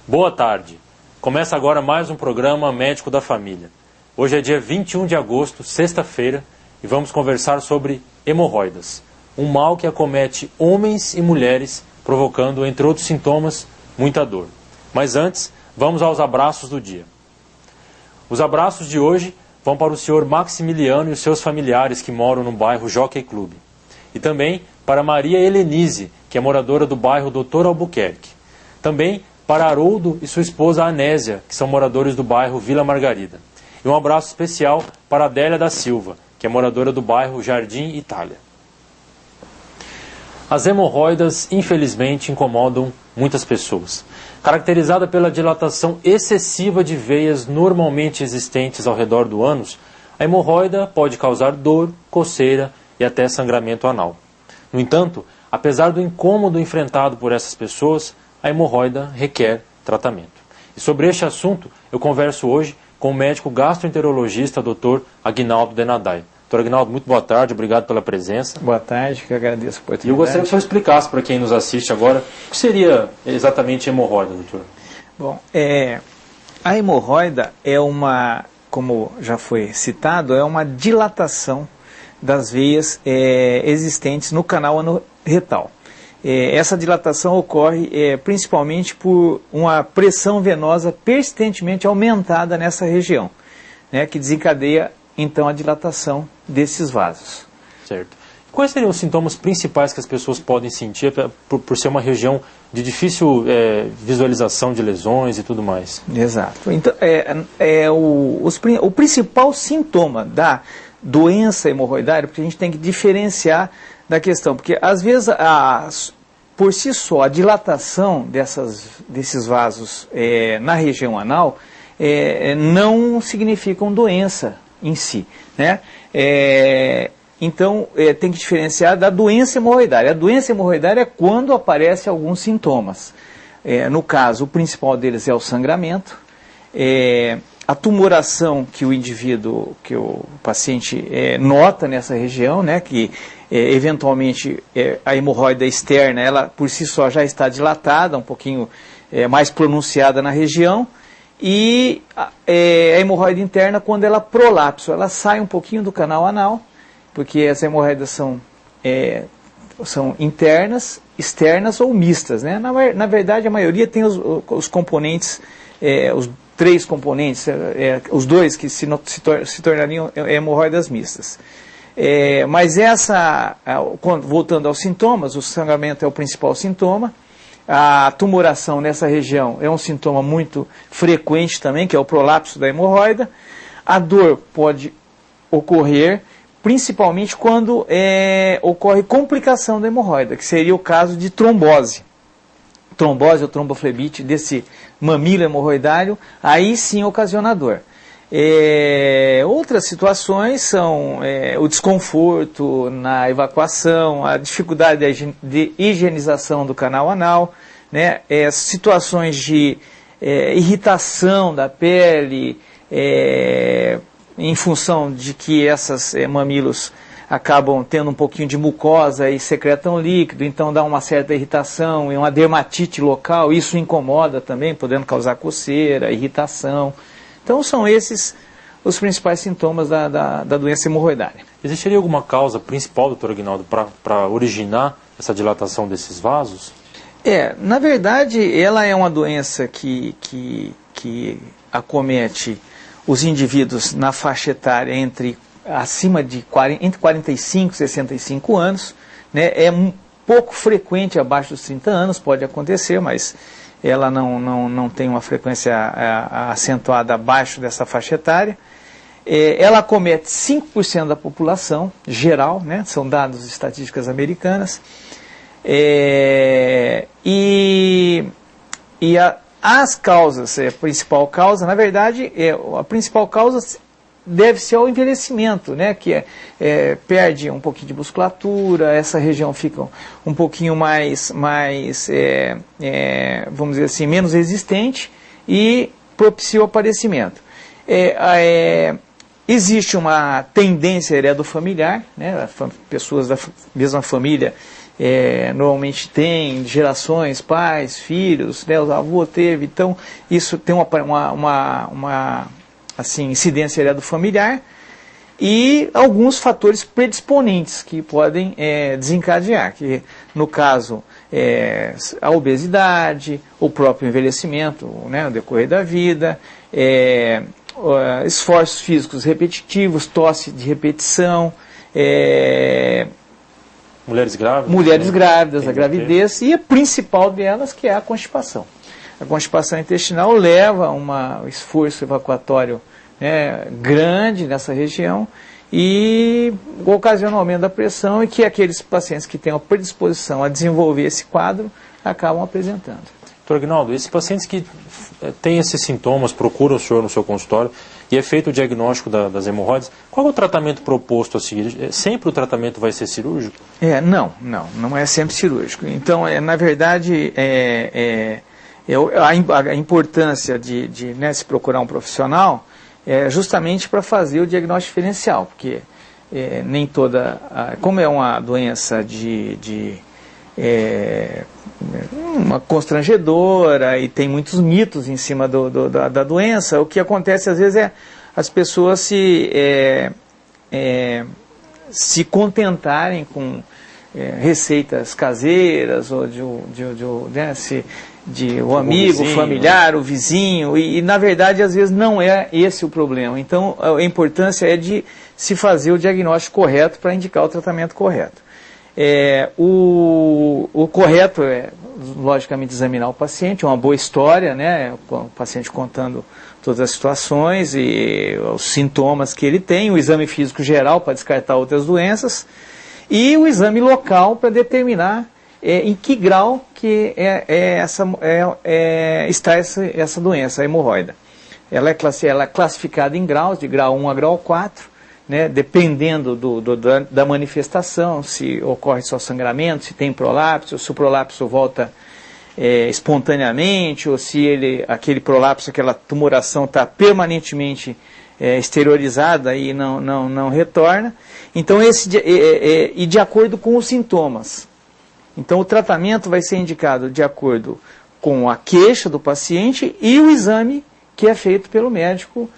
Boa tarde. Começa agora mais um programa Médico da Família. Hoje é dia 21 de agosto, sexta-feira, e vamos conversar sobre hemorroidas, um mal que acomete homens e mulheres, provocando, entre outros sintomas, muita dor. Mas antes, vamos aos abraços do dia. Os abraços de hoje vão para o senhor Maximiliano e os seus familiares que moram no bairro Jockey Club. E também para Maria Helenise, que é moradora do bairro Doutor Albuquerque. Também para Haroldo e sua esposa Anésia, que são moradores do bairro Vila Margarida. E um abraço especial para Adélia da Silva, que é moradora do bairro Jardim Itália. As hemorroidas, infelizmente, incomodam muitas pessoas. Caracterizada pela dilatação excessiva de veias normalmente existentes ao redor do ânus, a hemorroida pode causar dor, coceira e até sangramento anal. No entanto, apesar do incômodo enfrentado por essas pessoas, a hemorroida requer tratamento. E sobre este assunto, eu converso hoje com o médico gastroenterologista Dr. Aguinaldo Denadai. Dr. Aguinaldo, muito boa tarde, obrigado pela presença. Boa tarde, que eu agradeço a oportunidade. E eu gostaria que o senhor explicasse para quem nos assiste agora o que seria exatamente hemorroida, doutor. Bom, a hemorroida é uma, como já foi citado, é uma dilatação das veias existentes no canal anorretal. Essa dilatação ocorre principalmente por uma pressão venosa persistentemente aumentada nessa região, né, que desencadeia então a dilatação desses vasos. Certo. Quais seriam os sintomas principais que as pessoas podem sentir por ser uma região de difícil visualização de lesões e tudo mais? Exato. Então, o principal sintoma da doença hemorroidária, porque a gente tem que diferenciar da questão, porque às vezes por si só a dilatação desses vasos na região anal não significam doença em si, né? Então tem que diferenciar da doença hemorroidária. A doença hemorroidária é quando aparecem alguns sintomas. No caso, o principal deles é o sangramento, a tumoração que o indivíduo, que o paciente nota nessa região, né, que eventualmente a hemorroida externa, ela por si só já está dilatada, um pouquinho mais pronunciada na região, e a hemorroida interna, quando ela prolapsa, ela sai um pouquinho do canal anal, porque as hemorroidas são internas, externas ou mistas, né? Na verdade, a maioria tem os componentes, os três componentes, os dois que se tornariam hemorroidas mistas. Mas voltando aos sintomas, o sangramento é o principal sintoma. A tumoração nessa região é um sintoma muito frequente também, que é o prolapso da hemorroida. A dor pode ocorrer principalmente quando ocorre complicação da hemorroida, que seria o caso de trombose. Trombose ou tromboflebite desse mamilo hemorroidário, aí sim ocasiona dor. Outras situações são o desconforto na evacuação, a dificuldade de higienização do canal anal, né, situações de irritação da pele, em função de que esses mamilos acabam tendo um pouquinho de mucosa e secretam líquido, então dá uma certa irritação e uma dermatite local, isso incomoda também, podendo causar coceira, irritação. Então são esses os principais sintomas da doença hemorroidária. Existiria alguma causa principal, doutor Aguinaldo, para originar essa dilatação desses vasos? Na verdade, ela é uma doença que acomete os indivíduos na faixa etária entre 45 e 65 anos, né? É um pouco frequente abaixo dos 30 anos, pode acontecer, mas ela não tem uma frequência acentuada abaixo dessa faixa etária. Ela acomete 5% da população geral, né? São dados de estatísticas americanas. As causas, a principal causa, na verdade, a principal causa deve ser ao envelhecimento, né, que perde um pouquinho de musculatura, essa região fica um pouquinho mais vamos dizer assim, menos resistente e propicia o aparecimento. Existe uma tendência heredofamiliar, né, pessoas da mesma família normalmente tem gerações, pais, filhos, né, o avô teve, então isso tem uma assim, incidência heredo familiar e alguns fatores predisponentes que podem desencadear, que no caso a obesidade, o próprio envelhecimento, né, no decorrer da vida, esforços físicos repetitivos, tosse de repetição, mulheres grávidas. Mulheres grávidas, a gravidez, e a principal delas que é a constipação. A constipação intestinal leva a um esforço evacuatório, né, grande nessa região e ocasiona um aumento da pressão e que aqueles pacientes que têm a predisposição a desenvolver esse quadro acabam apresentando. Doutor Aguinaldo, esses pacientes que têm esses sintomas, procuram o senhor no seu consultório e é feito o diagnóstico das hemorroidas, qual é o tratamento proposto a seguir? Sempre o tratamento vai ser cirúrgico? Não é sempre cirúrgico. Então, na verdade, a importância de né, se procurar um profissional é justamente para fazer o diagnóstico diferencial, porque nem toda, como é uma doença uma constrangedora e tem muitos mitos em cima da doença, o que acontece às vezes é as pessoas se contentarem com receitas caseiras ou de um amigo, vizinho, familiar, o vizinho, e na verdade às vezes não é esse o problema. Então a importância é de se fazer o diagnóstico correto para indicar o tratamento correto. O correto é, logicamente, examinar o paciente, uma boa história, né, o paciente contando todas as situações e os sintomas que ele tem, o exame físico geral para descartar outras doenças e o exame local para determinar em que grau que está essa doença, a hemorroida. Ela é classificada em graus, de grau 1 a grau 4, né, dependendo da manifestação, se ocorre só sangramento, se tem prolapso, se o prolapso volta espontaneamente, ou se aquele prolapso, aquela tumoração está permanentemente exteriorizada e não retorna. Então, e de acordo com os sintomas. Então, o tratamento vai ser indicado de acordo com a queixa do paciente e o exame que é feito pelo médico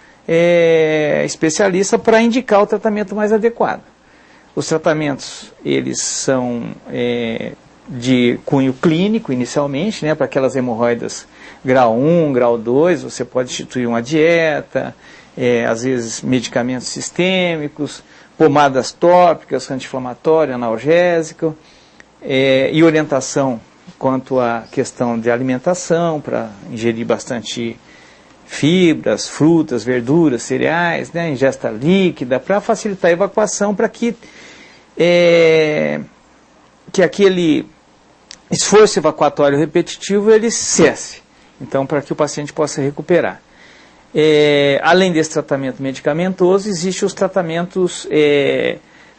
especialista para indicar o tratamento mais adequado. Os tratamentos, eles são de cunho clínico inicialmente, né, para aquelas hemorroidas grau 1, grau 2, você pode instituir uma dieta, às vezes medicamentos sistêmicos, pomadas tópicas, anti-inflamatório, analgésico, e orientação quanto à questão de alimentação, para ingerir bastante fibras, frutas, verduras, cereais, né, ingesta líquida, para facilitar a evacuação, para que aquele esforço evacuatório repetitivo ele cesse, então para que o paciente possa recuperar. Além desse tratamento medicamentoso, existem os tratamentos,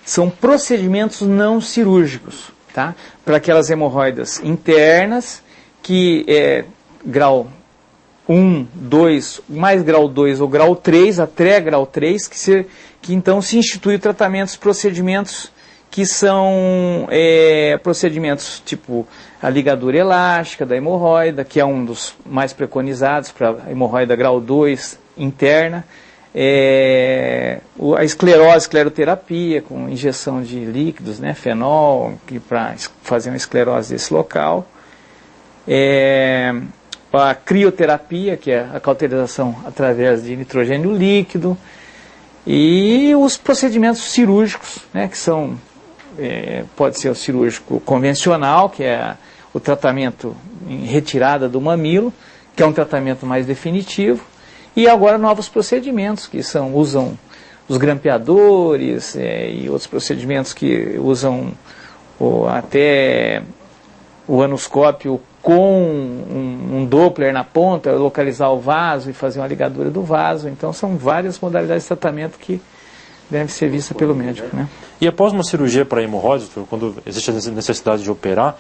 são procedimentos não cirúrgicos, tá? Para aquelas hemorroidas internas, que grau 1, 2, mais grau 2 ou grau 3, até grau 3, que então se institui procedimentos que são procedimentos tipo a ligadura elástica da hemorroida, que é um dos mais preconizados para a hemorroida grau 2 interna, a escleroterapia com injeção de líquidos, né, fenol, para fazer uma esclerose desse local, a crioterapia, que é a cauterização através de nitrogênio líquido, e os procedimentos cirúrgicos, né, que são, pode ser o cirúrgico convencional, que é o tratamento em retirada do mamilo, que é um tratamento mais definitivo, e agora novos procedimentos que usam os grampeadores e outros procedimentos que usam até o anoscópio com um Doppler na ponta, localizar o vaso e fazer uma ligadura do vaso. Então são várias modalidades de tratamento que devem ser vistas pelo médico, né? E após uma cirurgia para hemorroides, quando existe a necessidade de operar,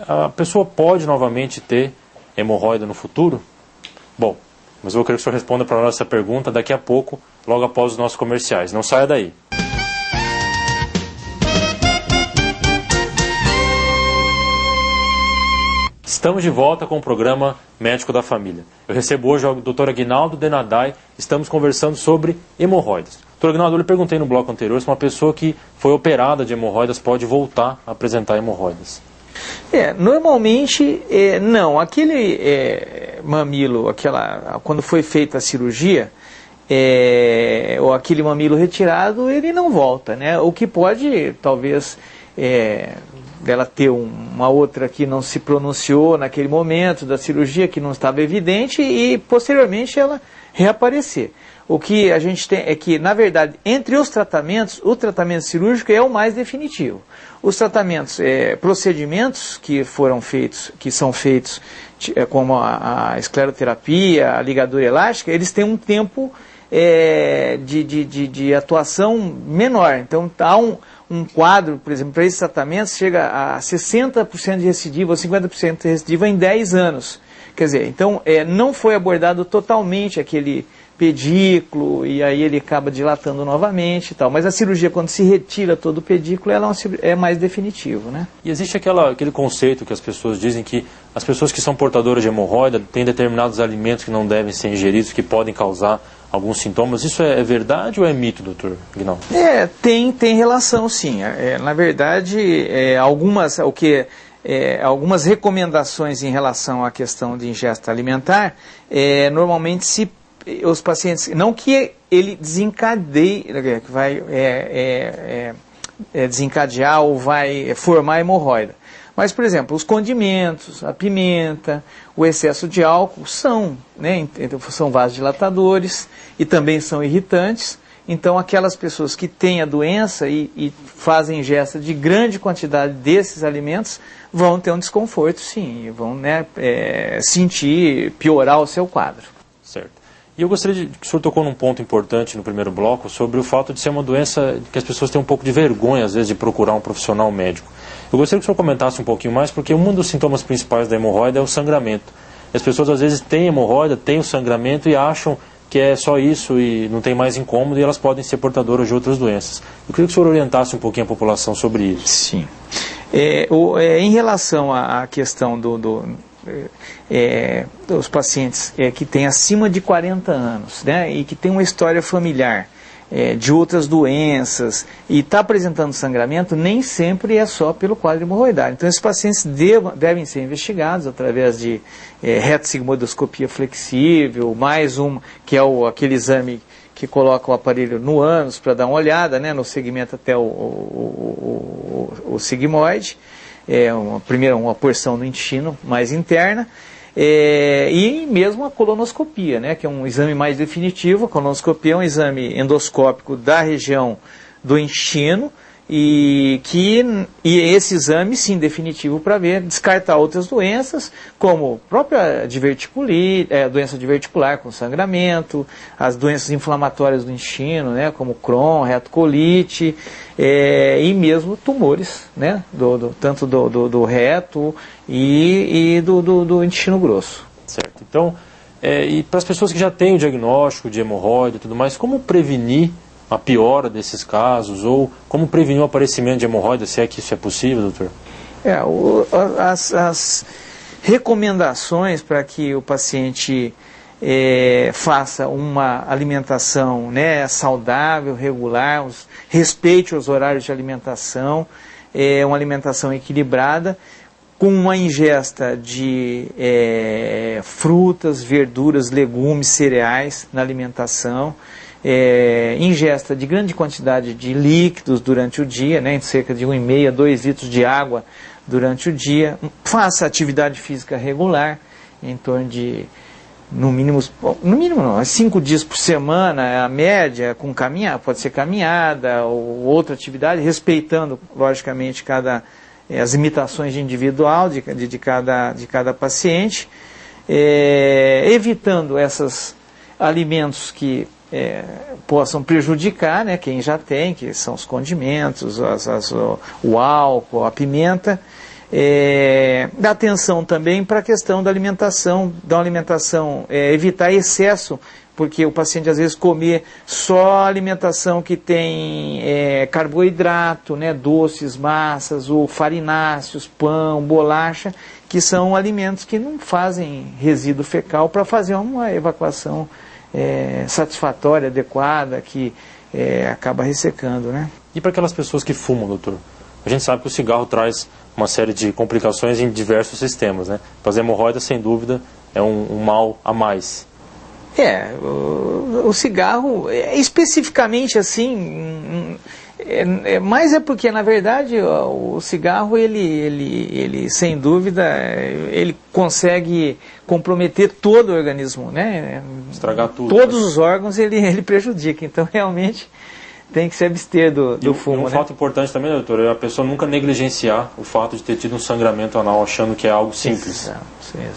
a pessoa pode novamente ter hemorroida no futuro? Bom, mas eu quero que o senhor responda para nós essa pergunta daqui a pouco, logo após os nossos comerciais. Não saia daí. Estamos de volta com o programa Médico da Família. Eu recebo hoje o Dr. Aguinaldo Denadai. Estamos conversando sobre hemorroidas. Dr. Aguinaldo, eu lhe perguntei no bloco anterior se uma pessoa que foi operada de hemorroidas pode voltar a apresentar hemorroidas. Normalmente não. Aquele mamilo, quando foi feita a cirurgia, ou aquele mamilo retirado, ele não volta, né? O que pode, talvez, dela ter uma outra que não se pronunciou naquele momento da cirurgia, que não estava evidente, e posteriormente ela reaparecer. O que a gente tem é que, na verdade, entre os tratamentos, o tratamento cirúrgico é o mais definitivo. Os tratamentos, procedimentos que foram feitos, que são feitos, como a escleroterapia, a ligadura elástica, eles têm um tempo de atuação menor. Então, há um quadro, por exemplo, para esses tratamentos, chega a 60% de recidiva ou 50% de recidiva em 10 anos. Quer dizer, então, não foi abordado totalmente aquele pedículo, e aí ele acaba dilatando novamente e tal. Mas a cirurgia, quando se retira todo o pedículo, ela é mais definitivo, né? E existe aquele conceito que as pessoas dizem que as pessoas que são portadoras de hemorroida têm determinados alimentos que não devem ser ingeridos, que podem causar alguns sintomas. Isso é verdade ou é mito, doutor Aguinaldo? Tem relação, sim. Na verdade, algumas recomendações em relação à questão de ingesta alimentar, normalmente os pacientes, não que ele desencadeie, que vai desencadear ou vai formar hemorroida. Mas, por exemplo, os condimentos, a pimenta, o excesso de álcool são vasodilatadores e também são irritantes. Então, aquelas pessoas que têm a doença e fazem ingesta de grande quantidade desses alimentos vão ter um desconforto, sim, e vão piorar o seu quadro. Certo. E eu gostaria que o senhor tocou num ponto importante no primeiro bloco, sobre o fato de ser uma doença que as pessoas têm um pouco de vergonha, às vezes, de procurar um profissional médico. Eu gostaria que o senhor comentasse um pouquinho mais, porque um dos sintomas principais da hemorroida é o sangramento. As pessoas, às vezes, têm hemorroida, têm o sangramento e acham que é só isso e não tem mais incômodo, e elas podem ser portadoras de outras doenças. Eu queria que o senhor orientasse um pouquinho a população sobre isso. Sim. Em relação à questão dos pacientes que têm acima de 40 anos, né, e que têm uma história familiar de outras doenças e está apresentando sangramento, nem sempre é só pelo quadro hemorroidário. Então, esses pacientes devem ser investigados através de retossigmoidoscopia flexível, mais que é aquele exame que coloca o aparelho no ânus para dar uma olhada, né, no segmento até o sigmoide, uma porção do intestino mais interna, e mesmo a colonoscopia, né, que é um exame mais definitivo. A colonoscopia é um exame endoscópico da região do intestino, e esse exame, sim, definitivo para descartar outras doenças, como a própria diverticulite, doença diverticular com sangramento, as doenças inflamatórias do intestino, né, como Crohn, retocolite, e mesmo tumores, né, tanto do reto e do intestino grosso. Certo. Então, e para as pessoas que já têm o diagnóstico de hemorroida e tudo mais, como prevenir a piora desses casos, ou como prevenir o aparecimento de hemorroida, se é que isso é possível, doutor? As recomendações para que o paciente faça uma alimentação, né, saudável, regular, respeite os horários de alimentação, uma alimentação equilibrada, com uma ingesta de frutas, verduras, legumes, cereais na alimentação, ingesta de grande quantidade de líquidos durante o dia, né, cerca de 1,5 a 2 litros de água durante o dia. Faça atividade física regular, em torno de, no mínimo não, 5 dias por semana, a média, com pode ser caminhada ou outra atividade, respeitando, logicamente, as limitações individual de cada paciente, evitando esses alimentos que possam prejudicar, né, quem já tem, que são os condimentos, o álcool, a pimenta. Dá atenção também para a questão da alimentação, evitar excesso, porque o paciente às vezes comer só alimentação que tem carboidrato, né, doces, massas, ou farináceos, pão, bolacha, que são alimentos que não fazem resíduo fecal para fazer uma evacuação satisfatória, adequada, que acaba ressecando, né? E para aquelas pessoas que fumam, doutor? A gente sabe que o cigarro traz uma série de complicações em diversos sistemas, né? As hemorroidas, sem dúvida, é um mal a mais. O cigarro, especificamente assim, mas é porque, na verdade, o cigarro, ele sem dúvida, ele consegue comprometer todo o organismo, né? Estragar tudo. Todos os órgãos ele prejudica, então realmente tem que se abster do fumo. Um fato importante também, doutor, é a pessoa nunca negligenciar o fato de ter tido um sangramento anal, achando que é algo simples. Exato.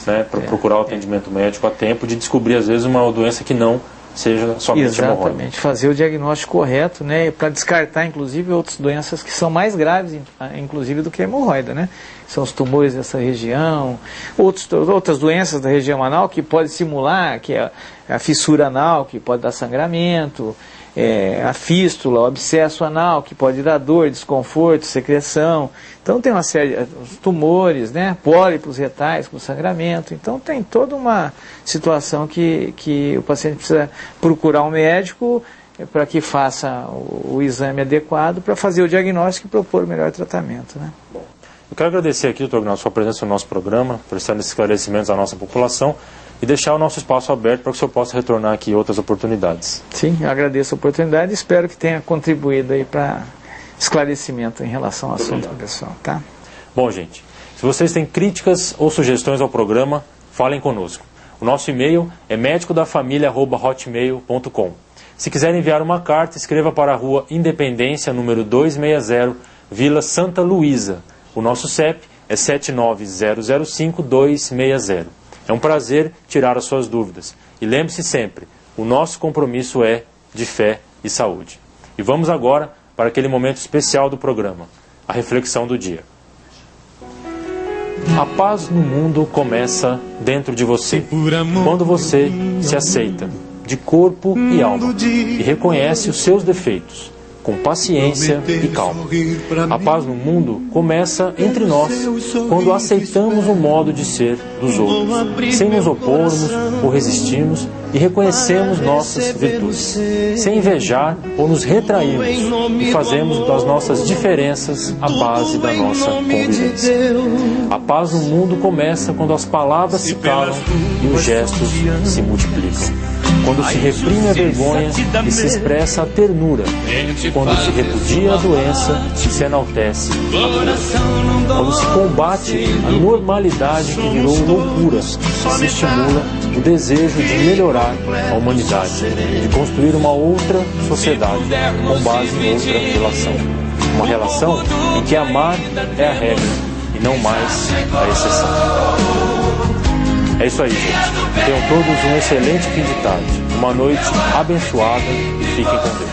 Né? Para procurar o atendimento médico a tempo de descobrir, às vezes, uma doença que não seja somente hemorroida. Exatamente, fazer o diagnóstico correto, né, para descartar, inclusive, outras doenças que são mais graves, inclusive, do que a hemorroida, né? São os tumores dessa região, outras doenças da região anal que podem simular, que é a fissura anal, que pode dar sangramento, a fístula, o abscesso anal, que pode dar dor, desconforto, secreção. Então tem uma série de tumores, né, pólipos retais com sangramento. Então tem toda uma situação que o paciente precisa procurar um médico para que faça o exame adequado para fazer o diagnóstico e propor o melhor tratamento, né? Eu quero agradecer aqui, doutor Agnaldo, sua presença no nosso programa, prestando esses esclarecimentos à nossa população e deixar o nosso espaço aberto para que o senhor possa retornar aqui em outras oportunidades. Sim, eu agradeço a oportunidade e espero que tenha contribuído aí para esclarecimento em relação ao assunto do pessoal, tá? Bom, gente, se vocês têm críticas ou sugestões ao programa, falem conosco. O nosso e-mail é medicodafamilia@hotmail.com. Se quiser enviar uma carta, escreva para a Rua Independência, número 260, Vila Santa Luísa. O nosso CEP é 79005-260. É um prazer tirar as suas dúvidas. E lembre-se sempre, o nosso compromisso é de fé e saúde. E vamos agora para aquele momento especial do programa, a reflexão do dia. A paz no mundo começa dentro de você, quando você se aceita, de corpo e alma, e reconhece os seus defeitos, com paciência e calma. A paz no mundo começa entre nós, quando aceitamos o modo de ser dos outros, sem nos opormos ou resistirmos, e reconhecemos nossas virtudes, sem invejar ou nos retrairmos, e fazemos das nossas diferenças a base da nossa convivência. A paz no mundo começa quando as palavras se calam e os gestos se multiplicam. Quando se reprime a vergonha e se expressa a ternura. Quando se repudia a doença e se enaltece a cura. Quando se combate a normalidade que virou loucura, se estimula o desejo de melhorar a humanidade, de construir uma outra sociedade com base em outra relação. Uma relação em que amar é a regra e não mais a exceção. É isso aí, gente. Tenham todos um excelente fim de tarde, uma noite abençoada e fiquem com Deus.